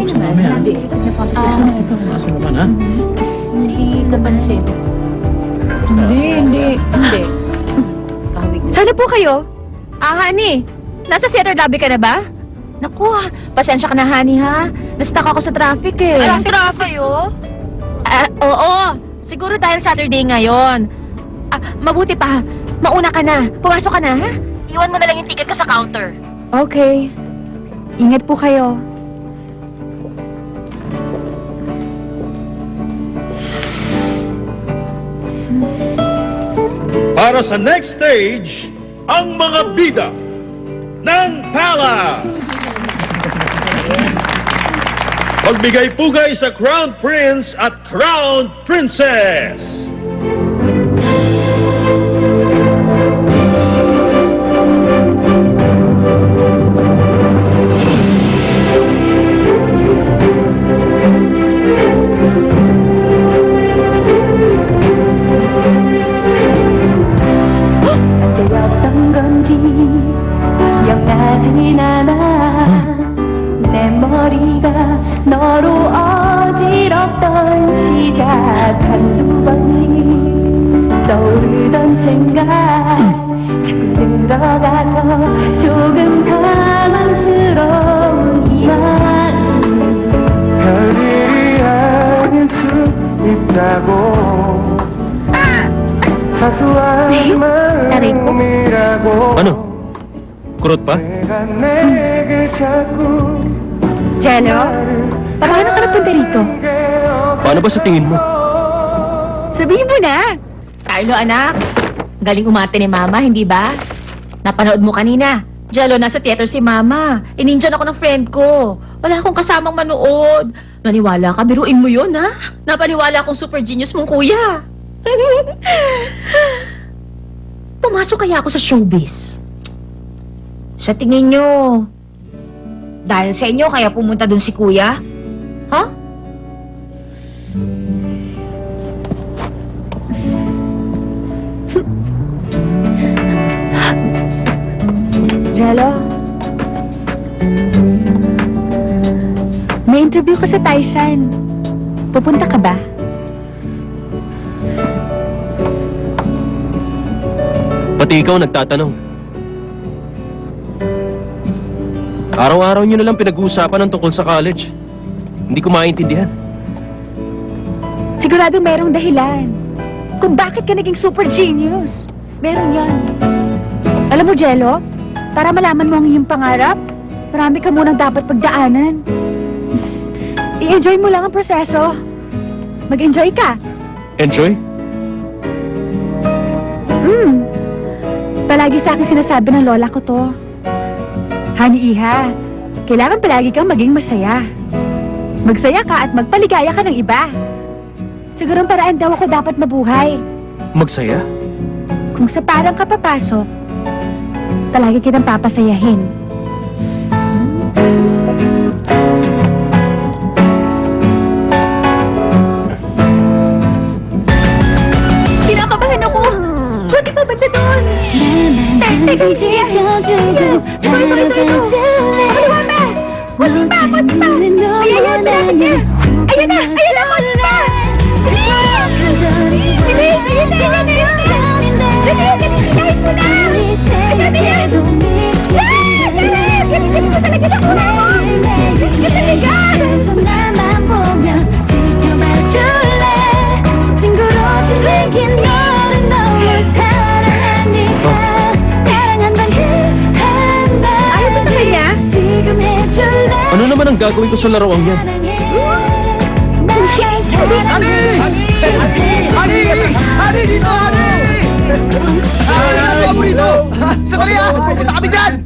Text na mamaya. Hindi. Text na. Nasa mo ka na? Hindi ka pansin. Hindi. Kahawig. Sana po kayo? Honey, nasa theater lobby ka na ba? Naku, pasensya ka na, honey, ha? Na-stuck ako sa traffic, eh. Anong traffic yun? Oo. Siguro dahil Saturday ngayon. Mabuti pa. Mauna ka na. Pumasok ka na, ha? Iwan mo na lang yung ticket ka sa counter. Okay. Ingat po kayo. Para sa next stage, ang mga bida ng Palace. Pagbigay-pugay sa Crown Prince at Crown Princess. 언제였던 건지 기억나진 않아 내 머리가 너로 어지럽던 시작 한두 번씩 떠오르던 생각 자꾸 들어가서 조금 당황스러운 이만 별일이 아닐 수 있다고 사소한 마음이라고 Ano? Kurot pa? 내가 내게 자꾸 Jello, paano ka napunta rito? Paano ba sa tingin mo? Sabihin mo na. Carlo, anak. Galing umate ni Mama, hindi ba? Napanood mo kanina. Jello, nasa theater si Mama. Inindiyan ako ng friend ko. Wala akong kasamang manood. Naniwala ka? Biruin mo yun, ha? Napaniwala akong super genius mong kuya. Pumasok kaya ako sa showbiz? Sa tingin nyo, dahil sa inyo kaya pumunta dun si kuya? Ha? Jello? May interview ko sa Taishan. Pupunta ka ba? Pati ikaw nagtatanong. Araw-araw nyo na lang pinag-uusapan ng tungkol sa college. Hindi ko maintindihan. Sigurado merong dahilan. Kung bakit ka naging super genius. Meron yan. Alam mo, Jello, para malaman mo ang iyong pangarap, marami ka munang dapat pagdaanan. I-enjoy mo lang ang proseso. Mag-enjoy ka. Enjoy? Palagi sa akin sinasabi ng lola ko to. Honey, Iha, kailangan palagi kang maging masaya. Magsaya ka at magpaligaya ka ng iba. Siguro ang paraan daw ako dapat mabuhay. Magsaya? Kung sa parang ka papasok, palagi kitang papasayahin. Kinakabahan ako! Buti pa banda doon! Teka, siya! Ito! Buti pa! Ayan yan! Malapit niya! Ayan na! Ayan na! Buti pa! Dali! Ayan na! Ayan na! Dali! Kahit mo na! Dali! Ganito mo talaga na una! Gusto talaga! 나만 보면 지켜봐줄래 친구로 지내긴 너를 너무 사랑하니까 사랑한단 그 한마디 Ayaw ba sa kanya? 지금 해줄래 Ano naman ang gagawin ko sa laruang yan? Ano dito, Ano? Ano ginagawa mo rito? Sandali ah! Punta kami dyan!